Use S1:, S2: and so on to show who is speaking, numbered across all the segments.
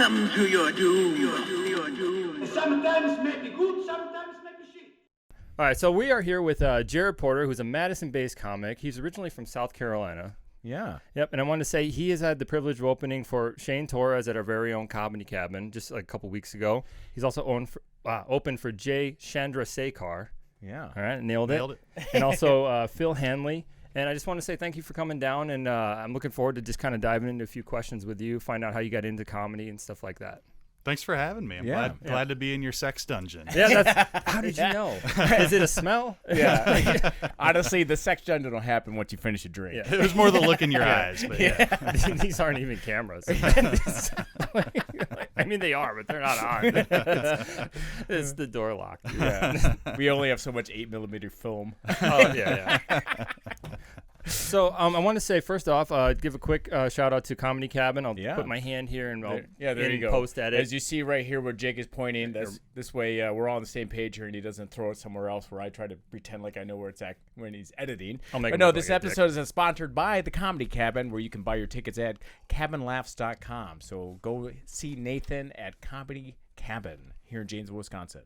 S1: Welcome to your doom.
S2: Sometimes may be good, sometimes may be shit.
S3: All right, so we are here with Jared Porter, who's a Madison-based comic. He's originally from South Carolina.
S4: Yeah.
S3: Yep, and I wanted to say he has had the privilege of opening for Shane Torres at our very own Comedy Cabin just like a couple weeks ago. He's also opened for Chandrasekhar.
S4: Yeah.
S3: All right, nailed it. And also Phil Hanley. And I just want to say thank you for coming down, and I'm looking forward to just kind of diving into a few questions with you, find out how you got into comedy and stuff like that.
S5: Thanks for having me. I'm glad to be in your sex dungeon.
S3: Yeah, how did you know? Is it a smell?
S4: Yeah. Honestly, the sex dungeon will happen once you finish a drink.
S3: Yeah.
S5: It was more the look in your eyes. But
S3: These aren't even cameras. I mean, they are, but they're not on. It's the door lock.
S4: Yeah. We only have so much 8mm film.
S3: Oh, yeah. So I want to say, first off, give a quick shout out to Comedy Cabin. I'll put my hand here and I'll
S4: there you go.
S3: Post edit.
S4: As you see right here where Jake is pointing, this way we're all on the same page here and he doesn't throw it somewhere else where I try to pretend like I know where it's at when he's editing.
S3: But
S4: no, this episode is sponsored by the Comedy Cabin, where you can buy your tickets at cabinlaughs.com. So go see Nathan at Comedy Cabin here in Janesville, Wisconsin.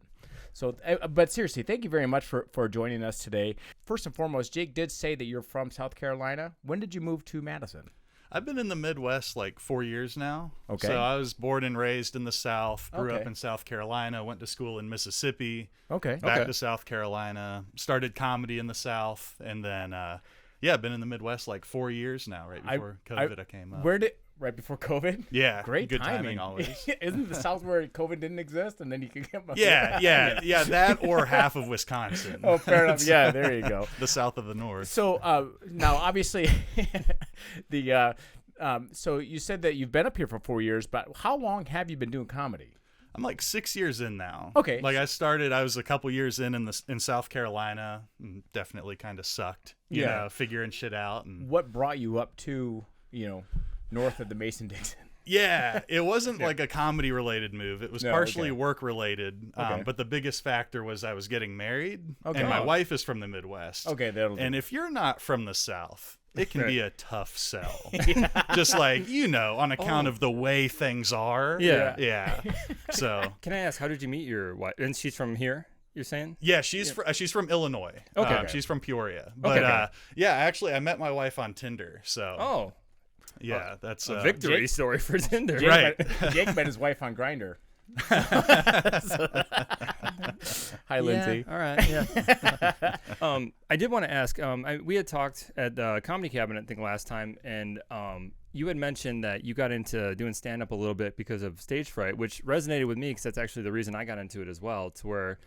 S4: So, but seriously, thank you very much for joining us today. First and foremost, Jake did say that you're from South Carolina. When did you move to Madison?
S5: I've been in the Midwest like 4 years now.
S4: Okay.
S5: So I was born and raised in the South, grew up in South Carolina, went to school in Mississippi. Back to South Carolina, started comedy in the South, and then, been in the Midwest like 4 years now, right before COVID I came up.
S4: Right before COVID?
S5: Yeah.
S4: Great
S5: good
S4: timing
S5: always.
S4: Isn't the South where COVID didn't exist and then you could get
S5: Yeah, that or half of Wisconsin.
S4: Oh, fair enough. Yeah, there you go.
S5: The South of the North.
S4: So now, obviously, so you said that you've been up here for 4 years, but how long have you been doing comedy?
S5: I'm like 6 years in now.
S4: Okay.
S5: Like I was a couple years in South Carolina, and definitely kind of sucked, you know, figuring shit out. And
S4: what brought you up to, north of the Mason-Dixon?
S5: Yeah, it wasn't like a comedy related move. It was partially work related. But the biggest factor was I was getting married, and my wife is from the Midwest.
S4: Okay,
S5: and if you're not from the South, it can be a tough sell. Just like, on account of the way things are. Yeah. So
S3: can I ask, how did you meet your wife? And she's from here, you're saying?
S5: Yeah, she's from Illinois.
S3: Okay.
S5: She's from Peoria. But actually I met my wife on Tinder. So yeah, that's
S3: a victory story for Tinder.
S4: Jake met his wife on Grindr. Hi, Lindsay.
S3: All right. Yeah. I did want to ask. We had talked at the Comedy Cabin, I think, last time, and you had mentioned that you got into doing stand-up a little bit because of stage fright, which resonated with me because that's actually the reason I got into it as well. To where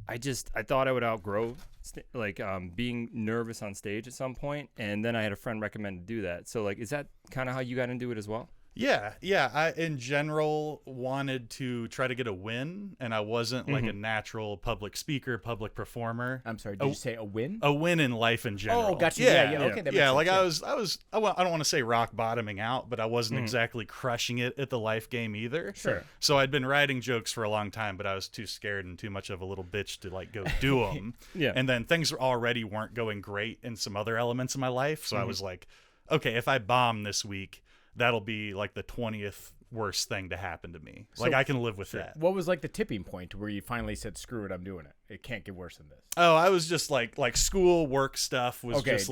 S3: I thought I would outgrow being nervous on stage at some point, and then I had a friend recommend to do that. So is that kind of how you got into it as well?
S5: Yeah. I, in general, wanted to try to get a win, and I wasn't like a natural public speaker, public performer.
S4: I'm sorry, did you say a win?
S5: A win in life in general.
S4: Oh, gotcha. Yeah. Okay, that makes sense.
S5: I don't want to say rock bottoming out, but I wasn't exactly crushing it at the life game either.
S4: Sure.
S5: So I'd been writing jokes for a long time, but I was too scared and too much of a little bitch to go do them. And then things already weren't going great in some other elements of my life. So I was like, okay, if I bomb this week, that'll be like the 20th worst thing to happen to me. I can live with that.
S4: What was the tipping point where you finally said, screw it, I'm doing it? It can't get worse than this.
S5: Oh, I was just like school work stuff was just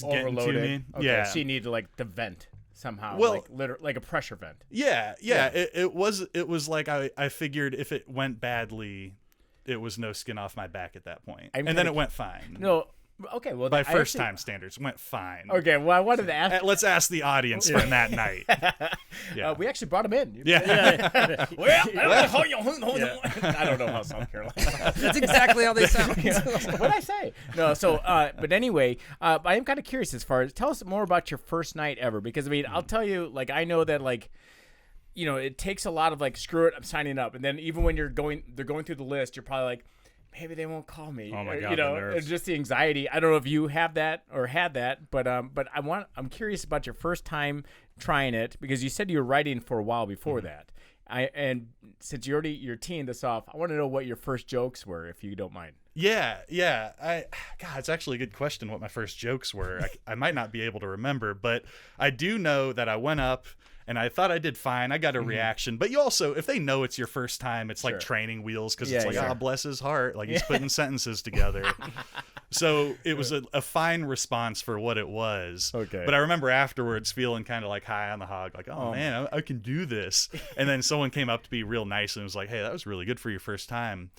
S5: getting to me.
S4: Okay,
S5: yeah.
S4: So you need to vent somehow, like a pressure vent.
S5: Yeah. It was like I figured if it went badly, it was no skin off my back at that point. And then it went fine.
S4: No. Okay, well,
S5: by first time standards, went fine.
S4: Okay, well, I wanted to ask.
S5: Let's ask the audience from that night.
S4: We actually brought him in.
S5: Yeah.
S4: I don't know how South Carolina.
S3: That's exactly how they sound.
S4: What'd I say? No. So, but anyway, I am kind of curious as far as tell us more about your first night ever, because I mean, I'll tell you, I know that it takes a lot of screw it, I'm signing up, and then even when they're going through the list, you're probably like, maybe they won't call me.
S3: Oh my God, the nerves.
S4: It's just the anxiety. I don't know if you have that or had that, but I'm curious about your first time trying it, because you said you were writing for a while before that. And since you're teeing this off, I want to know what your first jokes were, if you don't mind.
S5: Yeah. God, it's actually a good question what my first jokes were. I might not be able to remember, but I do know that I went up And I thought I did fine. I got a reaction. But you also, if they know it's your first time, it's like training wheels because it's like, oh, bless his heart. Like he's putting sentences together. So it was a fine response for what it was.
S4: Okay.
S5: But I remember afterwards feeling kind of like high on the hog, like, oh man, I can do this. And then someone came up to be real nice and was like, hey, that was really good for your first time.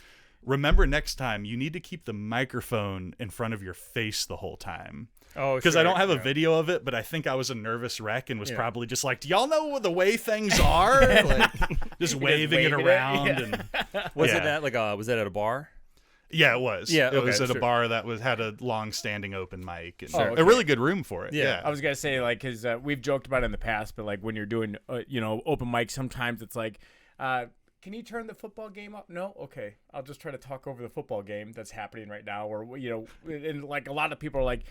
S5: Remember next time you need to keep the microphone in front of your face the whole time.
S3: Oh,
S5: because I don't have a video of it, but I think I was a nervous wreck and was probably just like, do y'all know the way things are? Like just waving it around. And
S3: was it at was that at a bar?
S5: Yeah, it was.
S3: Yeah,
S5: it was at a bar that had a long-standing open mic and
S4: okay.
S5: a really good room for it.
S3: Yeah.
S5: Yeah.
S4: I was gonna say like because we've joked about it in the past, but like when you're doing open mic, sometimes it's like. Can you turn the football game up? No? Okay. I'll just try to talk over the football game that's happening right now. Or, and like a lot of people are like,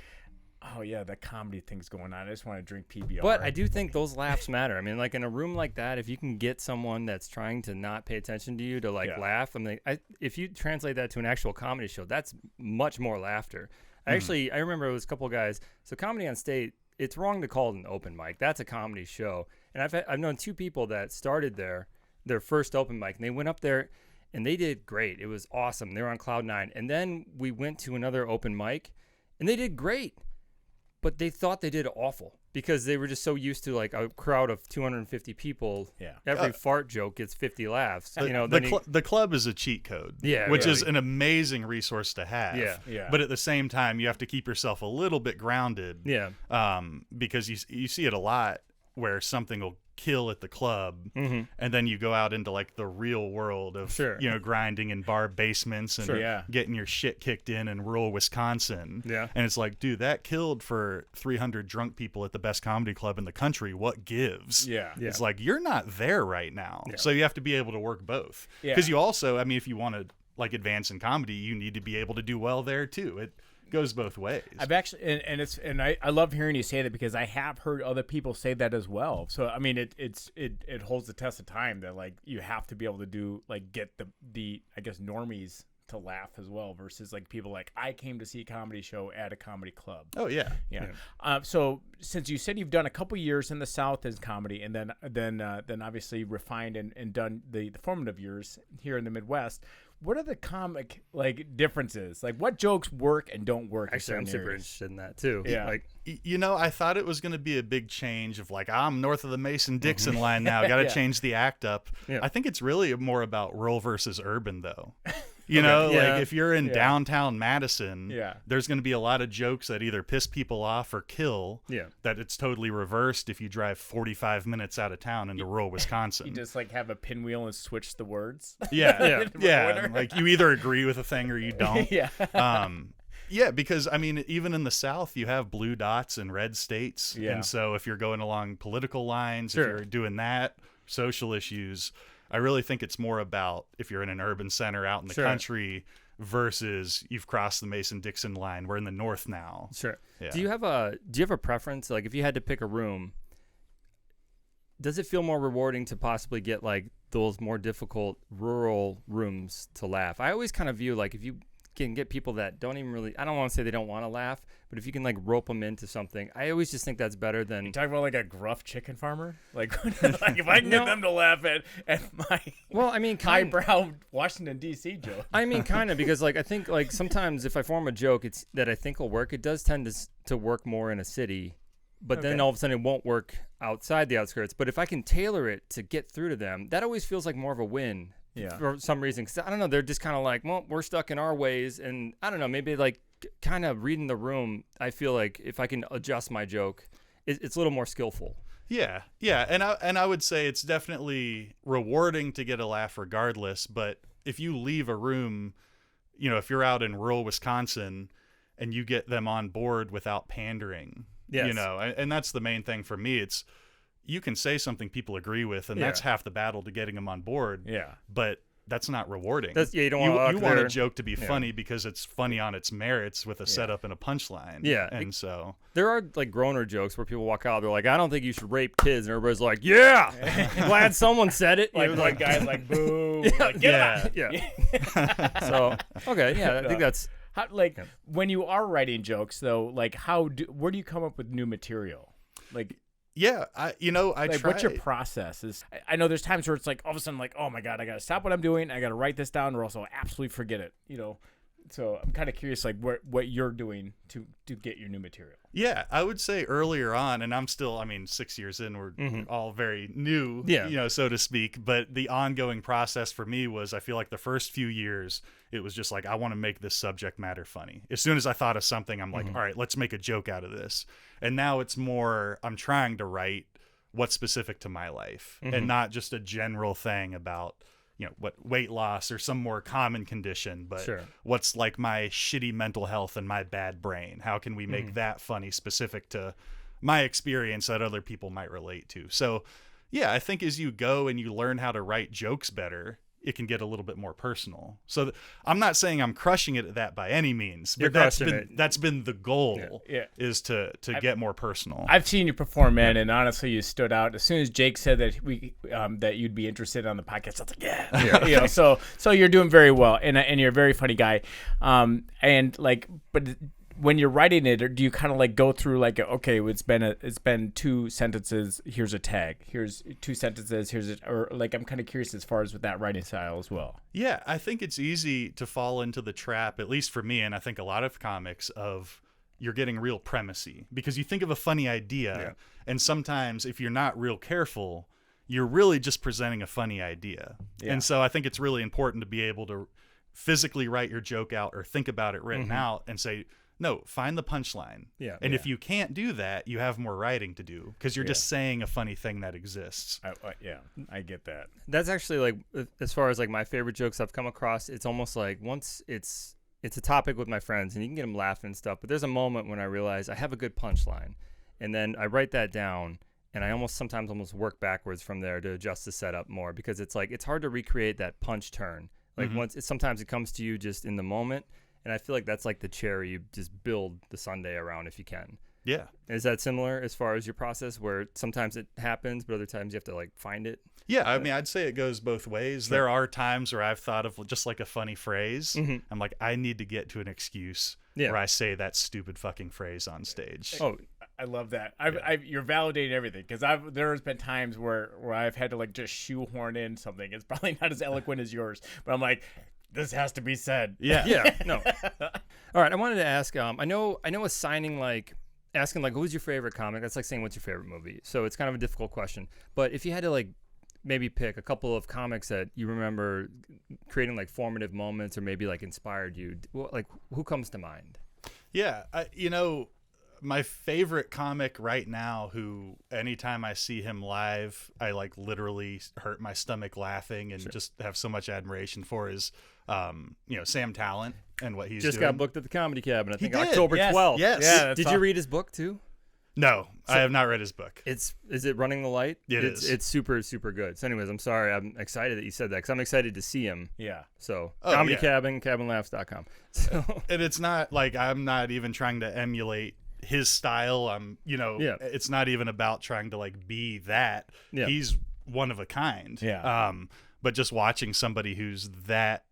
S4: oh, yeah, that comedy thing's going on. I just want to drink PBR.
S3: But I do think those laughs matter. I mean, like in a room like that, if you can get someone that's trying to not pay attention to you to laugh, I mean, if you translate that to an actual comedy show, that's much more laughter. I remember it was a couple of guys. So Comedy on State, it's wrong to call it an open mic. That's a comedy show. And I've known two people that started their first open mic, and they went up there and they did great. It was awesome. They were on cloud nine. And then we went to another open mic and they did great, but they thought they did awful because they were just so used to like a crowd of 250 people.
S4: Yeah.
S3: Every fart joke gets 50 laughs.
S5: The club is a cheat code, which is an amazing resource to have.
S3: Yeah.
S5: But at the same time, you have to keep yourself a little bit grounded.
S3: Yeah.
S5: Because you see it a lot where something will kill at the club, and then you go out into like the real world of grinding in bar basements and getting your shit kicked in rural Wisconsin.
S3: Yeah.
S5: And it's like, dude, that killed for 300 drunk people at the best comedy club in the country. What gives?
S4: Yeah.
S5: It's like you're not there right now.
S3: Yeah.
S5: So you have to be able to work both. Because you also, I mean, if you want to like advance in comedy, you need to be able to do well there too. It goes both ways.
S4: I've actually I love hearing you say that because I have heard other people say that as well. So I mean it holds the test of time that like you have to be able to do like get the I guess normies to laugh as well versus like people like I came to see a comedy show at a comedy club.
S5: Oh yeah.
S4: So since you said you've done a couple years in the South as comedy and then obviously refined and done the formative years here in the Midwest, what are the comic like differences? Like what jokes work and don't work?
S3: Actually, I'm super interested in that too.
S4: Yeah.
S3: Like,
S5: I thought it was going to be a big change of like, I'm north of the Mason-Dixon line now. Got to change the act up.
S3: Yeah.
S5: I think it's really more about rural versus urban though. Like if you're in downtown Madison, there's going to be a lot of jokes that either piss people off or kill.
S3: Yeah.
S5: That it's totally reversed if you drive 45 minutes out of town into rural Wisconsin.
S4: You just like have a pinwheel and switch the words.
S5: Yeah. Like you either agree with a thing or you don't. Yeah, because I mean, even in the South, you have blue dots and red states, and so if you're going along political lines, if you're doing that, social issues. I really think it's more about if you're in an urban center out in the country versus you've crossed the Mason-Dixon line. We're in the North now.
S3: Sure.
S5: Yeah.
S3: Do you have a preference? Like if you had to pick a room, does it feel more rewarding to possibly get like those more difficult rural rooms to laugh? I always kind of view like if you can get people that don't even really, I don't want to say they don't want to laugh, but if you can like rope them into something, I always just think that's better than.
S4: You talking about like a gruff chicken farmer? Like if I can get them to laugh at my highbrow Washington D.C. joke.
S3: I mean, kind of, because like I think like sometimes if I form a joke that I think will work, it does tend to work more in a city, but then all of a sudden it won't work outside the outskirts. But if I can tailor it to get through to them, that always feels like more of a win.
S4: Yeah.
S3: For some reason, because I don't know, they're just kind of like, well, we're stuck in our ways, and I don't know, maybe like kind of reading the room. I feel like if I can adjust my joke, it's a little more skillful.
S5: Yeah, and I would say it's definitely rewarding to get a laugh regardless. But if you leave a room, if you're out in rural Wisconsin and you get them on board without pandering, and that's the main thing for me. It's you can say something people agree with, and that's half the battle to getting them on board.
S4: Yeah.
S5: But that's not rewarding.
S3: You don't
S5: want you want a joke to be funny because it's funny on its merits with a setup and a punchline.
S3: Yeah.
S5: And so
S3: there are like groaner jokes where people walk out, they're like, I don't think you should rape kids, and everybody's like, yeah, glad someone said it.
S4: Like guys like boo. Like,
S3: So I think that's
S4: how, when you are writing jokes though, like where do you come up with new material? Like
S5: Yeah, I
S4: Like,
S5: try.
S4: what's your process? I know there's times where it's like all of a sudden like, oh my god, I gotta stop what I'm doing. I gotta write this down, or else I'll absolutely forget it. So I'm kind of curious, like what you're doing to get your new material.
S5: Yeah, I would say earlier on, and I'm still, 6 years in, we're all very new, so to speak. But the ongoing process for me was, I feel like the first few years, it was just like, I want to make this subject matter funny. As soon as I thought of something, I'm like, all right, let's make a joke out of this. And now it's more, I'm trying to write what's specific to my life and not just a general thing about, what weight loss or some more common condition, but what's like my shitty mental health and my bad brain. How can we make that funny specific to my experience that other people might relate to? So yeah, I think as you go and you learn how to write jokes better, it can get a little bit more personal. So I'm not saying I'm crushing it at that by any means, but that's been the goal is to get more personal.
S4: I've seen you perform, man, and honestly, you stood out. As soon as Jake said that that you'd be interested on the podcast, I was like, yeah. So you're doing very well, and you're a very funny guy, but when you're writing it, or do you kind of like go through like, okay, it's been 2 sentences, here's a tag, here's 2 sentences, or like, I'm kind of curious as far as with that writing style as well.
S5: Yeah, I think it's easy to fall into the trap, at least for me, and I think a lot of comics, of you're getting real premisey because you think of a funny idea, and sometimes if you're not real careful, you're really just presenting a funny idea. And so I think it's really important to be able to physically write your joke out or think about it written out and say, no, find the punchline. And if you can't do that, you have more writing to do because you're just saying a funny thing that exists.
S4: I get that.
S3: That's actually like, as far as like my favorite jokes I've come across, it's almost like once it's a topic with my friends and you can get them laughing and stuff, but there's a moment when I realize I have a good punchline, and then I write that down, and I sometimes work backwards from there to adjust the setup more, because it's like, it's hard to recreate that punch turn. Like sometimes it comes to you just in the moment. And I feel like that's like the cherry you just build the sundae around if you can. Yeah. Is that similar as far as your process, where sometimes it happens, but other times you have to like find it?
S5: Yeah, I'd say it goes both ways. There are times where I've thought of just like a funny phrase. I'm like, I need to get to an excuse where I say that stupid fucking phrase on stage.
S4: Oh, I love that. You're validating everything, because there's been times where I've had to like just shoehorn in something. It's probably not as eloquent as yours, but I'm like, this has to be said.
S3: Yeah. No. All right. I wanted to ask. I know assigning asking who's your favorite comic. That's like saying what's your favorite movie. So it's kind of a difficult question. But if you had to like maybe pick a couple of comics that you remember creating like formative moments, or maybe like inspired you, like who comes to mind?
S5: Yeah. My favorite comic right now, who anytime I see him live, I like literally hurt my stomach laughing and just have so much admiration for, is Sam Talent and what he's
S3: just
S5: doing.
S3: Got booked at the Comedy Cabinet. I think
S5: did.
S3: October 12th.
S5: Yes.
S3: Yeah, did you read his book too?
S5: No, I have not read his book.
S3: Is it Running the Light?
S5: It is.
S3: It's super, super good. So anyways, I'm sorry. I'm excited that you said that, because I'm excited to see him.
S4: Yeah.
S3: So Comedy Cabin, cabinlaughs.com. So.
S5: And it's not like I'm not even trying to emulate his style. It's not even about trying to like be that. He's one of a kind. But just watching somebody who's that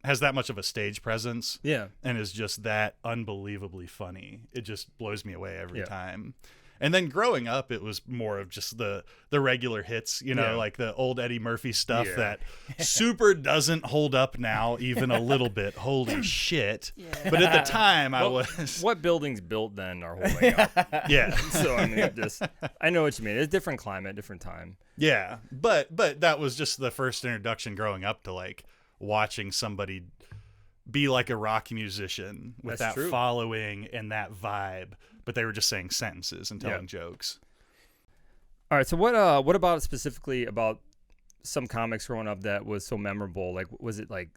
S5: has that much of a stage presence, and is just that unbelievably funny, it just blows me away every time. And then growing up, it was more of just the regular hits, like the old Eddie Murphy stuff that super doesn't hold up now, even a little bit. Holy shit. But at the time,
S3: what buildings built then are holding up? So, I know what you mean. It's a different climate, different time.
S5: Yeah. But that was just the first introduction growing up to like watching somebody be like a rock musician with that following and that vibe, but they were just saying sentences and telling jokes.
S3: All right, so what about specifically about some comics growing up that was so memorable? Like, was it like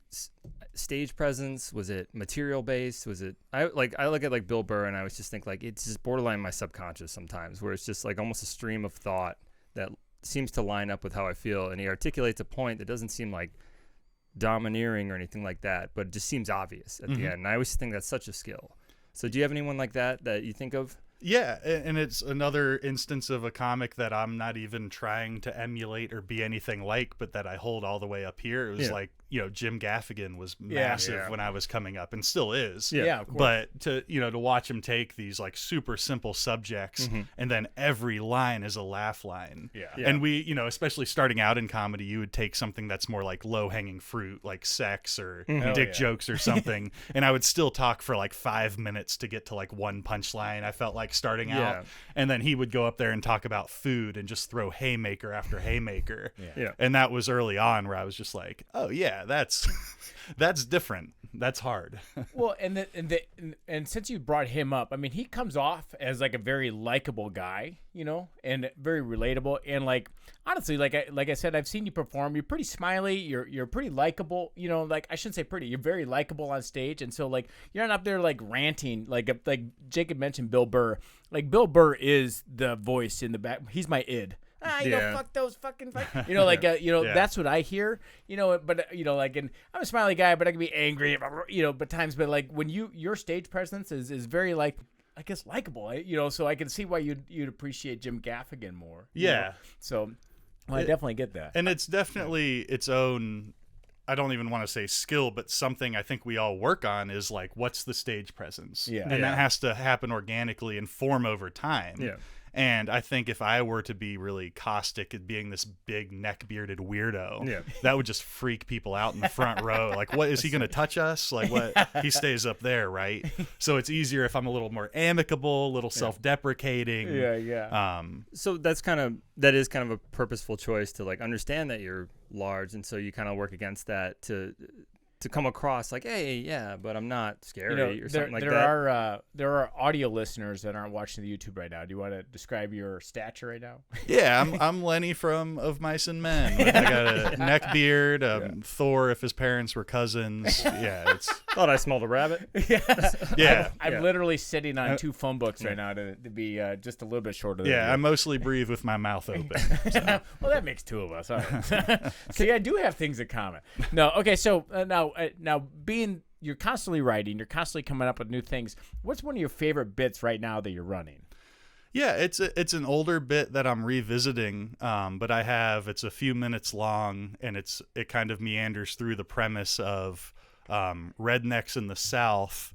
S3: stage presence? Was it material based? Was it I look at like Bill Burr, and I always just think like it's just borderline my subconscious sometimes, where it's just like almost a stream of thought that seems to line up with how I feel, and he articulates a point that doesn't seem like domineering or anything like that, but it just seems obvious at the end. And I always think that's such a skill. So do you have anyone like that you think of?
S5: Yeah, and it's another instance of a comic that I'm not even trying to emulate or be anything like, but that I hold all the way up here. It was like Jim Gaffigan was massive when I was coming up and still is.
S4: Yeah, of course.
S5: But to watch him take these like super simple subjects and then every line is a laugh line.
S4: Yeah.
S5: And we, especially starting out in comedy, you would take something that's more like low hanging fruit, like sex or dick jokes or something. And I would still talk for like 5 minutes to get to like one punchline. I felt like starting out. And then he would go up there and talk about food and just throw haymaker after haymaker. And that was early on where I was just like, oh yeah, that's different. That's hard.
S4: Well, and since you brought him up, I mean, he comes off as like a very likable guy, and very relatable. And like, honestly, like I said, I've seen you perform. You're pretty smiley. You're pretty likable. Like I shouldn't say pretty. You're very likable on stage. And so like you're not up there like ranting. Like Jacob mentioned Bill Burr. Like Bill Burr is the voice in the back. He's my id. Fuck those fucking that's what I hear, but and I'm a smiley guy, but I can be angry, but times, but like when your stage presence is very like, I guess, likable, so I can see why you'd appreciate Jim Gaffigan more. So I definitely get that.
S5: And it's definitely its own, I don't even want to say skill, but something I think we all work on is like, what's the stage presence? And that has to happen organically and form over time. And I think if I were to be really caustic at being this big neck-bearded weirdo, that would just freak people out in the front row. Like, what, is he going to touch us? Like, what? He stays up there, right? So it's easier if I'm a little more amicable, a little self-deprecating.
S3: So that is kind of a purposeful choice to like understand that you're large, and so you kind of work against that to come across like, hey, but I'm not scary or something like that.
S4: There are audio listeners that aren't watching the YouTube right now. Do you want to describe your stature right now?
S5: I'm Lenny from Of Mice and Men. I got a neck beard, Thor if his parents were cousins.
S3: Thought I smelled a rabbit.
S4: I'm literally sitting on 2 phone books right now to be just a little bit shorter than you.
S5: I mostly breathe with my mouth open. So.
S4: Well, that makes 2 of us. All right. See, I do have things in common. No, okay, so now being you're constantly writing, you're constantly coming up with new things. What's one of your favorite bits right now that you're running?
S5: Yeah, it's an older bit that I'm revisiting, but it's a few minutes long, and it kind of meanders through the premise of rednecks in the South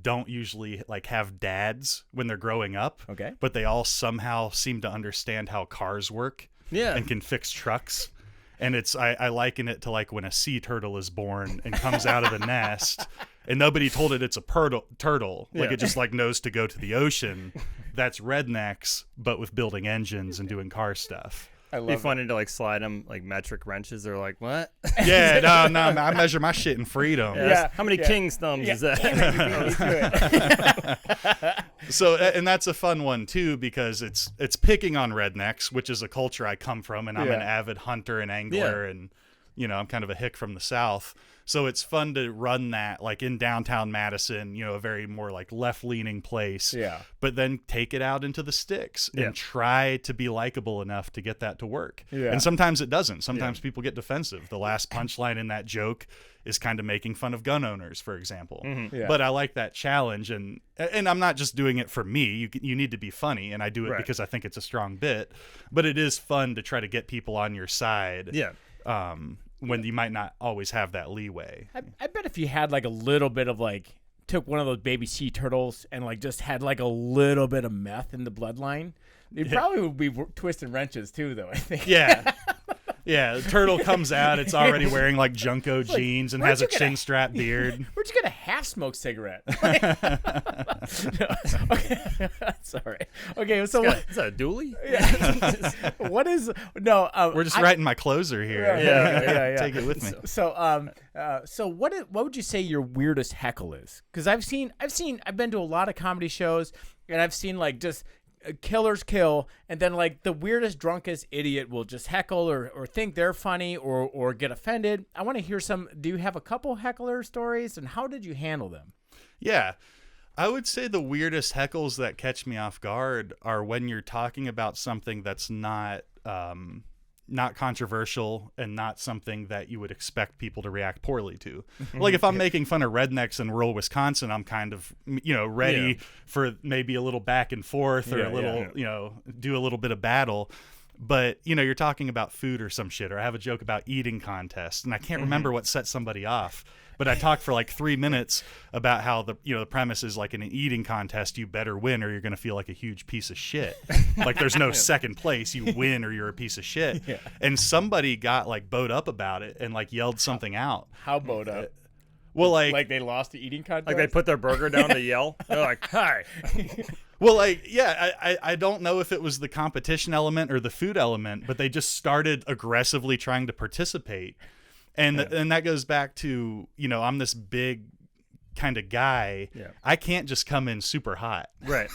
S5: don't usually like have dads when they're growing up, but they all somehow seem to understand how cars work and can fix trucks. And I liken it to like when a sea turtle is born and comes out of the nest and nobody told it it's a turtle. Like it just like knows to go to the ocean. That's rednecks, but with building engines and doing car stuff.
S3: It'd be funny to like slide them like metric wrenches. They're like, what?
S5: No, I measure my shit in freedom.
S3: How many king's thumbs is that?
S5: So, and that's a fun one too, because it's picking on rednecks, which is a culture I come from, and I'm an avid hunter and angler, and I'm kind of a hick from the South. So it's fun to run that like in downtown Madison, a very more like left-leaning place. But then take it out into the sticks and try to be likable enough to get that to work. And sometimes it doesn't. Sometimes people get defensive. The last punchline in that joke is kind of making fun of gun owners, for example. But I like that challenge, and I'm not just doing it for me. You need to be funny, and I do it because I think it's a strong bit. But it is fun to try to get people on your side. When you might not always have that leeway.
S4: I bet if you had like a little bit of like, took one of those baby sea turtles and like just had like a little bit of meth in the bloodline, you probably would be twisting wrenches too, though, I think. The turtle comes out, it's already wearing like Junko jeans and has a chin strap beard. Where'd you get a half-smoked cigarette? Sorry. Okay, so
S3: is that a dually?
S4: What is
S5: we're just writing my closer here. Take it with me.
S4: So what would you say your weirdest heckle is? Because I've been to a lot of comedy shows, and I've seen like just killers kill, and then like the weirdest, drunkest idiot will just heckle or think they're funny or get offended. I want to hear do you have a couple heckler stories, and how did you handle them?
S5: Yeah. I would say the weirdest heckles that catch me off guard are when you're talking about something that's not controversial and not something that you would expect people to react poorly to. Like if I'm making fun of rednecks in rural Wisconsin, I'm kind of, ready for maybe a little back and forth or a little, do a little bit of battle. But, you're talking about food or some shit, or I have a joke about eating contests, and I can't remember what set somebody off. But I talked for like 3 minutes about how the premise is like in an eating contest, you better win or you're going to feel like a huge piece of shit. Like there's no second place. You win or you're a piece of shit. Yeah. And somebody got like bowed up about it and like yelled something out.
S4: How bowed up?
S5: Well, like
S4: they lost the eating contest?
S3: Like they put their burger down to yell? They're like, hi.
S5: Well, like, yeah, I don't know if it was the competition element or the food element, but they just started aggressively trying to participate. And that goes back to, I'm this big kind of guy. Yeah. I can't just come in super hot.
S3: Right.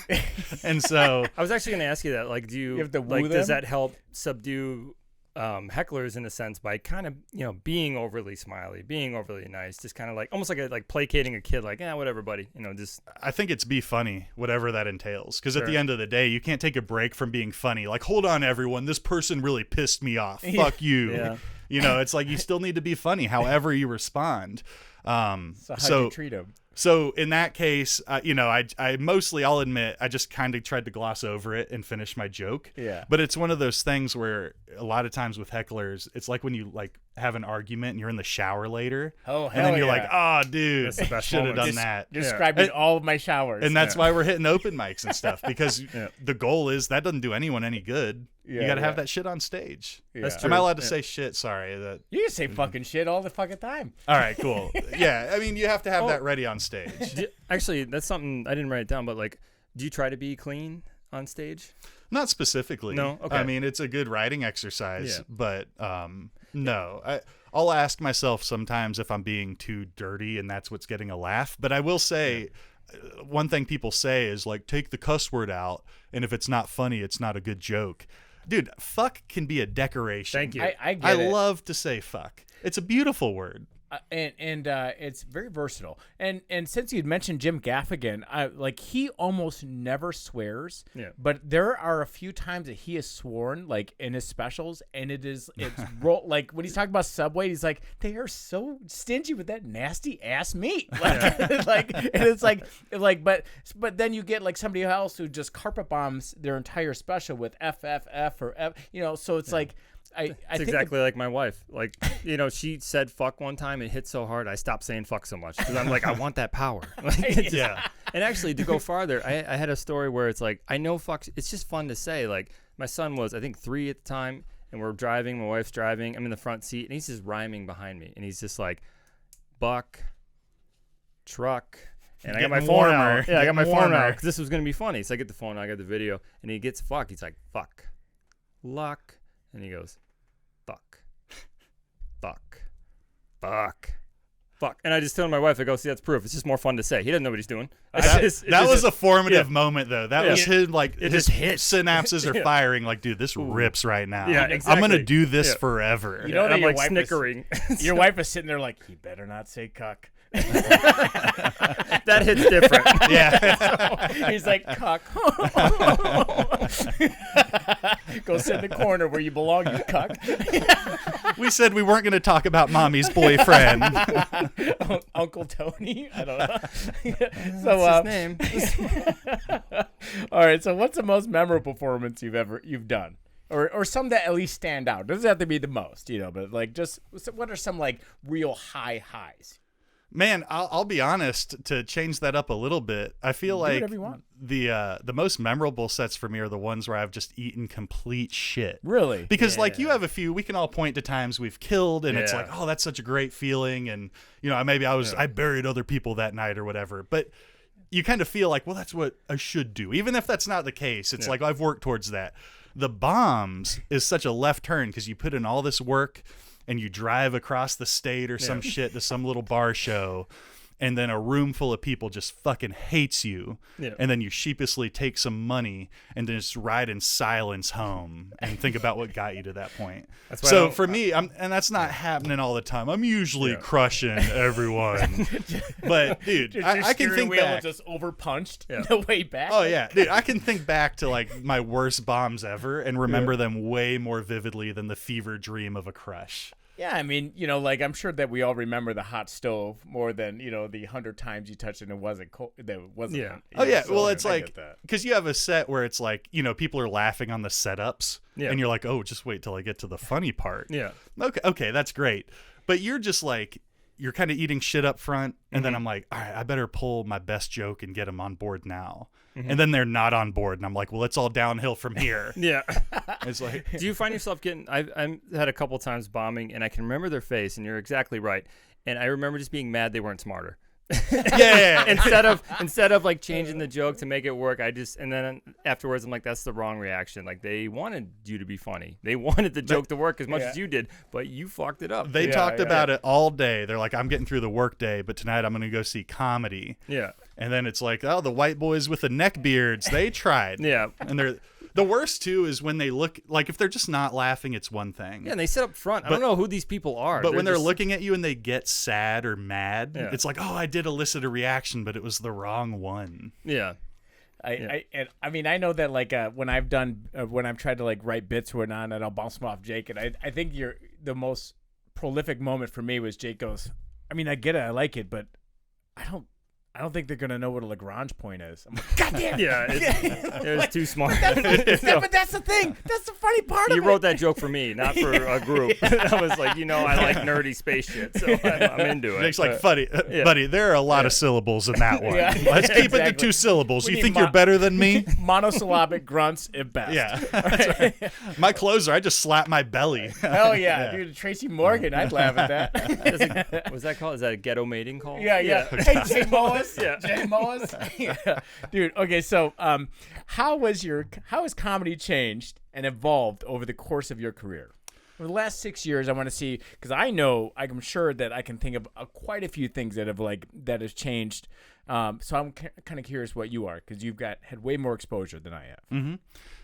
S5: And so
S3: I was actually going to ask you that. Like,
S4: you have to woo them?
S3: Does that help subdue hecklers in a sense by kind of, being overly smiley, being overly nice, just kind of like almost like placating a kid, like, whatever, buddy, just.
S5: I think it's be funny, whatever that entails. Because at the end of the day, you can't take a break from being funny. Like, hold on, everyone, this person really pissed me off. Fuck you. Yeah. It's like you still need to be funny, however you respond.
S4: So how'd you treat him?
S5: So in that case, I mostly, I'll admit, I just kind of tried to gloss over it and finish my joke. Yeah. But it's one of those things where a lot of times with hecklers, it's like when you like have an argument and you're in the shower later.
S4: Oh, hell
S5: and then you're
S4: yeah.
S5: like, oh, dude, should have done that.
S4: You're describing all of my showers.
S5: And that's why we're hitting open mics and stuff, because the goal is that doesn't do anyone any good. Yeah, you got to have that shit on stage. Yeah. That's true. Am I allowed to say shit? Sorry.
S4: You can say fucking shit all the fucking time.
S5: All right, cool. Yeah, I mean, you have to have that ready on stage.
S3: Actually, that's something I didn't write it down, but like, do you try to be clean on stage?
S5: Not specifically.
S3: No? Okay.
S5: I mean, it's a good writing exercise, but no. I'll ask myself sometimes if I'm being too dirty and that's what's getting a laugh. But I will say, one thing people say is like, take the cuss word out, and if it's not funny, it's not a good joke. Dude, fuck can be a decoration.
S3: Thank you.
S5: I love to say fuck. It's a beautiful word.
S4: And it's very versatile. And since you'd mentioned Jim Gaffigan, he almost never swears. Yeah. But there are a few times that he has sworn, like in his specials, and it's like when he's talking about Subway, he's like, they are so stingy with that nasty ass meat. And it's like, but then you get like somebody else who just carpet bombs their entire special with FFF or F, so it's like.
S3: It's exactly like my wife. Like, she said fuck one time. It hit so hard, I stopped saying fuck so much because I'm like, I want that power. Yeah. And actually, to go farther, I had a story where it's like, I know fuck. It's just fun to say. Like, my son was, I think, 3 at the time, and we're driving. My wife's driving. I'm in the front seat, and he's just rhyming behind me, and he's just like, buck, truck. And I got my phone out. Yeah, I got my phone out because this was gonna be funny. So I get the phone, I got the video, and he gets fuck. He's like, fuck, luck. And he goes, fuck, fuck, fuck, fuck. And I just told my wife, I go, see, that's proof. It's just more fun to say. He doesn't know what he's doing.
S5: That was a formative moment, though. That was his, like, his
S3: synapses
S5: are firing. Like, dude, this rips right now.
S3: Yeah, exactly.
S5: I'm going to do this forever.
S4: You know that
S3: I'm like snickering.
S4: Your wife is sitting there like, he better not say cuck.
S3: That hits different.
S5: Yeah.
S4: So he's like, cuck. Go sit in the corner where you belong, you cuck.
S5: We said we weren't going to talk about mommy's boyfriend.
S4: Uncle Tony? I don't know.
S3: So, his name.
S4: All right, so what's the most memorable performance you've done? Or some that at least stand out. Doesn't have to be the most, but like just what are some like real highs?
S5: Man, I'll be honest, to change that up a little bit. I feel like the most memorable sets for me are the ones where I've just eaten complete shit.
S4: Really?
S5: Because like you have a few, we can all point to times we've killed, and it's like, oh, that's such a great feeling, and maybe I buried other people that night or whatever. But you kind of feel like, well, that's what I should do, even if that's not the case. It's like I've worked towards that. The bombs is such a left turn because you put in all this work. And you drive across the state or some shit to some little bar show, and then a room full of people just fucking hates you. Yeah. And then you sheepishly take some money and then just ride in silence home and think about what got you to that point. So for me, and that's not happening all the time. I'm usually crushing everyone. But dude, I can think back.
S4: Just overpunched the way back.
S5: Oh yeah, dude, I can think back to like my worst bombs ever and remember them way more vividly than the fever dream of a crush.
S4: Yeah, I mean, like I'm sure that we all remember the hot stove more than the 100 times you touched it and it wasn't cold. That wasn't.
S3: Yeah.
S5: Oh yeah.
S4: So
S5: Well, it's
S4: I
S5: like
S4: get that.
S5: because you have a set where it's like people are laughing on the setups,
S3: Yeah.
S5: and you're like, oh, just wait till I get to the funny part.
S3: Yeah.
S5: Okay, that's great. But you're just like you're kind of eating shit up front, and then I'm like, all right, I better pull my best joke and get them on board now. And then they're not on board, and I'm like, well, it's all downhill from here.
S3: Yeah.
S5: It's like,
S3: Do you find yourself getting? I've had a couple times bombing, and I can remember their face, and you're exactly right. And I remember just being mad they weren't smarter.
S5: yeah.
S3: instead of like changing the joke to make it work, and then afterwards I'm like, that's the wrong reaction. Like they wanted you to be funny, they wanted the joke to work as much as you did, but you fucked it up.
S5: They talked about it all day. They're like, I'm getting through the work day, but tonight I'm going to go see comedy.
S3: Yeah.
S5: And then it's like, oh, the white boys with the neck beards, they tried.
S3: Yeah.
S5: And they're the worst too is when they look like if they're just not laughing, it's one thing.
S3: Yeah, and they sit up front. I don't know who these people are.
S5: But when they're
S3: just
S5: looking at you and they get sad or mad,
S3: Yeah.
S5: it's like, oh, I did elicit a reaction, but it was the wrong one.
S3: Yeah.
S4: I mean, I know that like when I've tried to like write bits or whatnot, and I'll bounce them off Jake, and I think the most prolific moment for me was Jake goes, I mean, I get it, I like it, but I don't think they're gonna know what a Lagrange point is. I'm like, God damn.
S3: Yeah, it was too smart.
S4: But that's the thing. That's the funny part of it.
S3: You wrote that joke for me, not for a group. I was like, I like nerdy space shit, so I'm into it.
S5: Jake's like, buddy, there are a lot of syllables in that one.
S4: Yeah,
S5: Let's keep it to
S4: exactly.
S5: 2 syllables.
S4: We
S5: You
S4: need
S5: think you're better than me?
S4: Monosyllabic grunts at best.
S5: Yeah. My closer, I just slap my belly.
S4: Hell yeah, dude. Tracy Morgan, I'd laugh at that.
S3: What's that called? Is that a ghetto mating call?
S4: Yeah. Hey, Jay Moas.
S3: Yeah.
S4: Jay Moas. Yeah. Dude, okay, so how has comedy changed and evolved over the course of your career? For the last 6 years, I want to see, because I'm sure that I can think of quite a few things that has changed. So I'm kind of curious what you are, because you've had way more exposure than I have.
S5: Mm-hmm.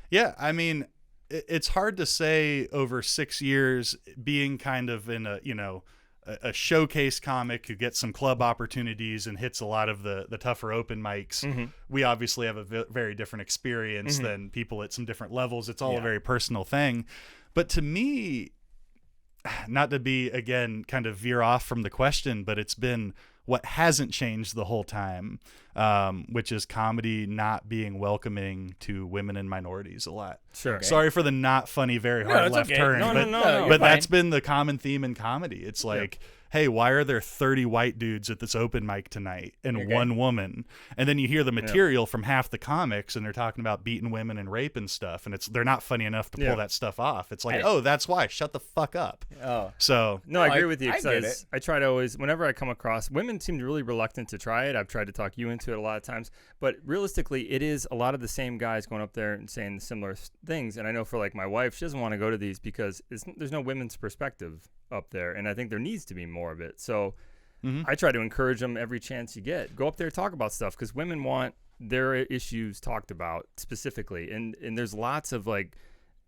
S5: Yeah, I mean, it's hard to say over 6 years being kind of in a showcase comic who gets some club opportunities and hits a lot of the tougher open mics.
S3: Mm-hmm.
S5: We obviously have a very different experience than people at some different levels. It's all a very personal thing. But to me, not to be, again, kind of veer off from the question, but it's been what hasn't changed the whole time, which is comedy not being welcoming to women and minorities a lot.
S3: Sure. Okay.
S5: Sorry for the not funny, very hard left turn.
S3: No,
S5: but that's been the common theme in comedy. It's like, hey, why are there 30 white dudes at this open mic tonight and one woman? And then you hear the material from half the comics and they're talking about beating women and rape and stuff, and they're not funny enough to pull that stuff off. It's like, oh, that's why. Shut the fuck up.
S4: Oh.
S5: So
S3: no, I agree with you.
S4: I get it.
S3: I try to always, whenever I come across women, seem really reluctant to try it. I've tried to talk you into it a lot of times, but realistically, it is a lot of the same guys going up there and saying similar things. And I know for like my wife, she doesn't want to go to these because there's no women's perspective up there, and I think there needs to be more of it. So I try to encourage them every chance you get. Go up there, talk about stuff, because women want their issues talked about specifically, and there's lots of like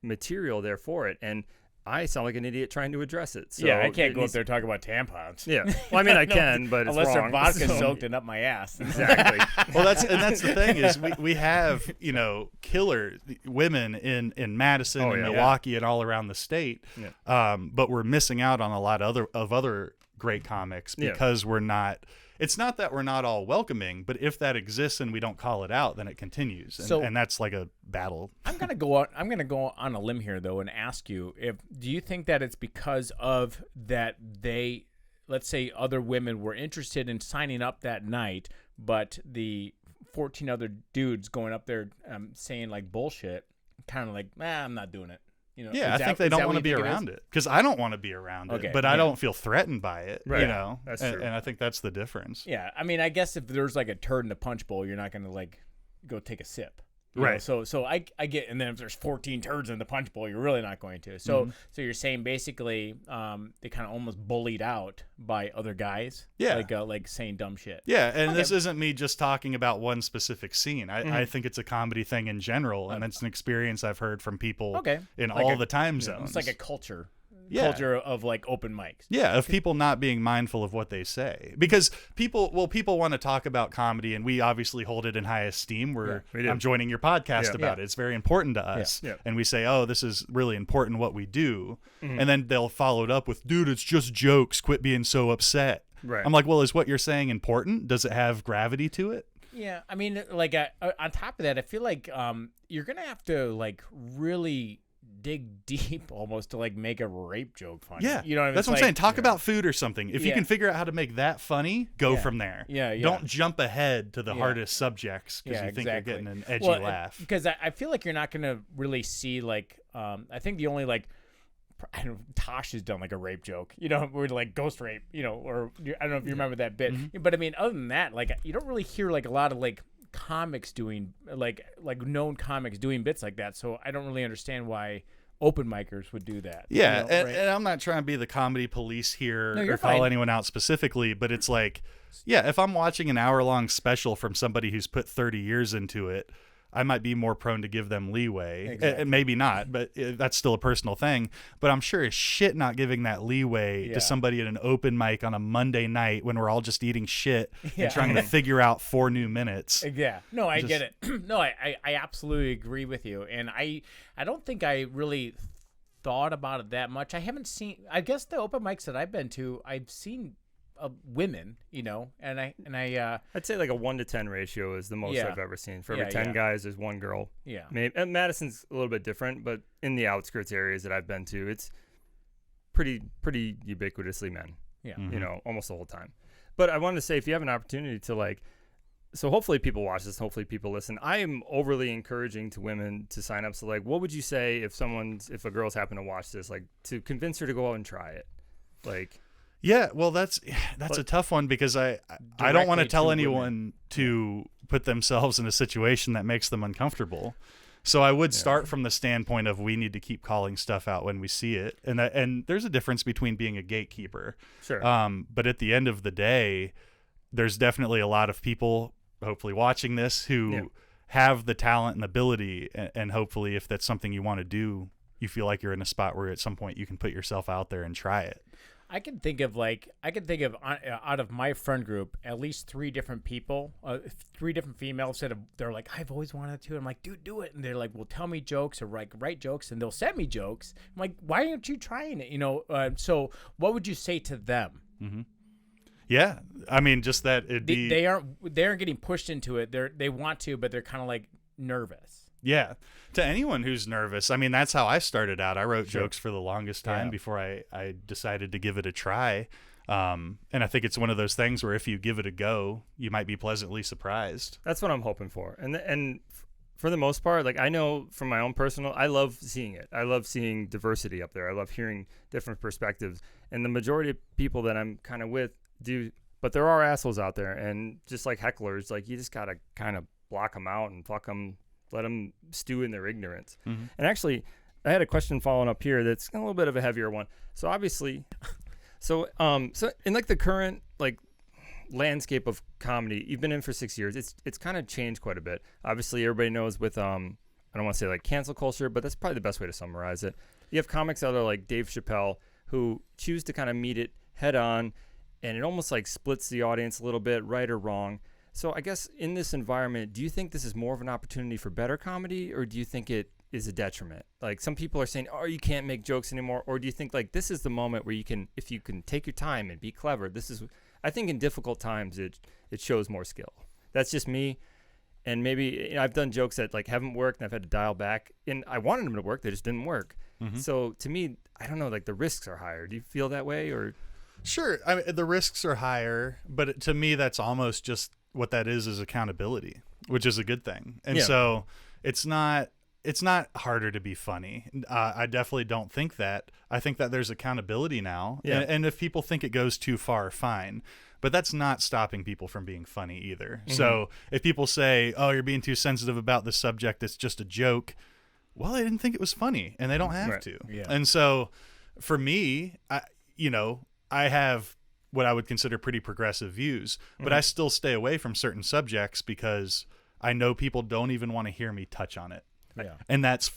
S3: material there for it, and I sound like an idiot trying to address it. So
S4: I can't go up there and talk about tampons.
S3: Yeah, well, I mean, I can, but it's
S4: unless
S3: wrong.
S4: they're vodka soaked and up my ass.
S3: Exactly.
S5: Well, that's the thing is we have killer women in Madison and Milwaukee and all around the state, but we're missing out on a lot of other great comics because we're not. It's not that we're not all welcoming, but if that exists and we don't call it out, then it continues, and that's like a battle.
S4: I'm gonna go on a limb here though and ask you, do you think that it's because of that let's say other women were interested in signing up that night, but the 14 other dudes going up there saying like bullshit, kind of like, I'm not doing it.
S5: I think they don't want to be around it, because I don't want to be around it, but I don't feel threatened by it.
S3: Right.
S5: That's true. And I think that's the difference.
S4: Yeah, I mean, I guess if there's like a turd in the punch bowl, you're not gonna like go take a sip.
S5: Right.
S4: So I get, and then if there's 14 turds in the punch bowl, you're really not going to. So so you're saying basically they kind of almost bullied out by other guys.
S5: Yeah.
S4: Like saying dumb shit.
S5: Yeah, and this isn't me just talking about one specific scene. I think it's a comedy thing in general, and it's an experience I've heard from people in all the time zones.
S4: It's like a culture culture of like open mics.
S5: Yeah, of people not being mindful of what they say, because people want to talk about comedy, and we obviously hold it in high esteem. I'm joining your podcast about it. It's very important to us, and we say, oh, this is really important what we do, and then they'll follow it up with, dude, it's just jokes. Quit being so upset. Right. I'm like, well, is what you're saying important? Does it have gravity to it?
S4: Yeah, I mean, like on top of that, I feel like you're gonna have to like really dig deep almost to like make a rape joke funny.
S5: Yeah,
S4: you know what I mean?
S5: That's what I'm saying. Talk about food or something. If you can figure out how to make that funny, go from there.
S4: Yeah.
S5: Don't jump ahead to the hardest subjects because you think you're getting an edgy laugh.
S4: Because I feel like you're not gonna really see like I think the only like Tosh has done like a rape joke, you know, where like ghost rape, you know, or I don't know if you remember that bit, but I mean, other than that, like you don't really hear like a lot of like comics doing like known comics doing bits like that. So I don't really understand why open micers would do that.
S5: Yeah,
S4: you know,
S5: and I'm not trying to be the comedy police here or
S4: fine.
S5: call anyone out specifically, but it's like, yeah, if I'm watching an hour-long special from somebody who's put 30 years into it, I might be more prone to give them leeway. Exactly. Maybe not, but that's still a personal thing. But I'm sure as shit not giving that leeway to somebody at an open mic on a Monday night when we're all just eating shit and trying to figure out 4 new minutes.
S4: Yeah. No, I get it. No, I absolutely agree with you. And I don't think I really thought about it that much. I haven't seen, I guess the open mics that I've been to, I've seen women, you know, and I'd
S3: say like a 1 to 10 ratio is the most I've ever seen. For every 10 guys, there's 1 girl.
S4: Yeah.
S3: Maybe, and Madison's a little bit different, but in the outskirts areas that I've been to, it's pretty ubiquitously men.
S4: Yeah.
S3: You know, almost the whole time. But I wanted to say, if you have an opportunity to like, so hopefully people watch this, hopefully people listen. I am overly encouraging to women to sign up. So like, what would you say if a girl's happen to watch this, like to convince her to go out and try it? Like,
S5: yeah, well, that's a tough one because I don't want to tell anyone to put themselves in a situation that makes them uncomfortable. So I would start from the standpoint of we need to keep calling stuff out when we see it, and there's a difference between being a gatekeeper.
S3: Sure.
S5: But at the end of the day, there's definitely a lot of people hopefully watching this who have the talent and ability, and hopefully if that's something you want to do, you feel like you're in a spot where at some point you can put yourself out there and try it.
S4: I can think of out of my friend group, at least 3 different people, 3 different females they're like, I've always wanted to. I'm like, dude, do it. And they're like, well, tell me jokes or like write jokes, and they'll send me jokes. I'm like, why aren't you trying it? You know. So what would you say to them?
S5: Mm-hmm. Yeah, I mean, just that
S4: they aren't getting pushed into it. They want to, but they're kind of like nervous.
S5: Yeah. To anyone who's nervous, I mean, that's how I started out. I wrote jokes for the longest time before I decided to give it a try. And I think it's one of those things where if you give it a go, you might be pleasantly surprised.
S3: That's what I'm hoping for. And for the most part, like I know from my own personal, I love seeing it. I love seeing diversity up there. I love hearing different perspectives. And the majority of people that I'm kind of with do, but there are assholes out there. And just like hecklers, like you just got to kind of block them out and fuck them. Let them stew in their ignorance. Mm-hmm. And actually, I had a question following up here that's a little bit of a heavier one. So obviously, so in like the current like landscape of comedy, you've been in for 6 years. It's kind of changed quite a bit. Obviously, everybody knows with I don't want to say like cancel culture, but that's probably the best way to summarize it. You have comics out there like Dave Chappelle who choose to kind of meet it head on, and it almost like splits the audience a little bit, right or wrong. So I guess in this environment, do you think this is more of an opportunity for better comedy, or do you think it is a detriment? Like some people are saying, oh, you can't make jokes anymore. Or do you think like this is the moment where you can, if you can take your time and be clever, I think in difficult times, it shows more skill. That's just me. And maybe I've done jokes that like haven't worked and I've had to dial back, and I wanted them to work. They just didn't work. Mm-hmm. So to me, I don't know, like the risks are higher. Do you feel that way or?
S5: Sure. I mean, the risks are higher, but to me, that's almost just what that is accountability, which is a good thing. And so it's not harder to be funny. I definitely don't think that. I think that there's accountability now. Yeah. And if people think it goes too far, fine. But that's not stopping people from being funny either. Mm-hmm. So if people say, oh, you're being too sensitive about this subject, it's just a joke. Well, I didn't think it was funny, and they don't have to. Yeah. And so for me, I have what I would consider pretty progressive views, but I still stay away from certain subjects because I know people don't even want to hear me touch on it.
S4: Yeah.
S5: And that's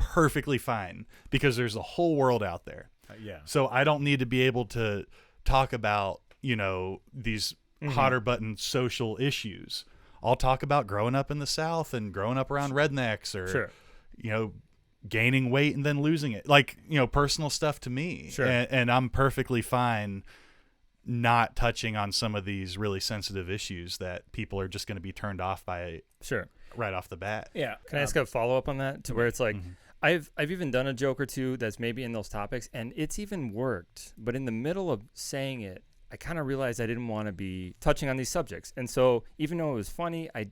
S5: perfectly fine because there's a whole world out there.
S4: Yeah.
S5: So I don't need to be able to talk about, these hotter button social issues. I'll talk about growing up in the South and growing up around rednecks or, gaining weight and then losing it. Like, personal stuff to me.
S3: Sure.
S5: And I'm perfectly fine not touching on some of these really sensitive issues that people are just going to be turned off by right off the bat.
S4: Yeah.
S3: Can I ask a follow-up on that to where it's like, I've even done a joke or two that's maybe in those topics, and it's even worked. But in the middle of saying it, I kind of realized I didn't want to be touching on these subjects. And so even though it was funny, I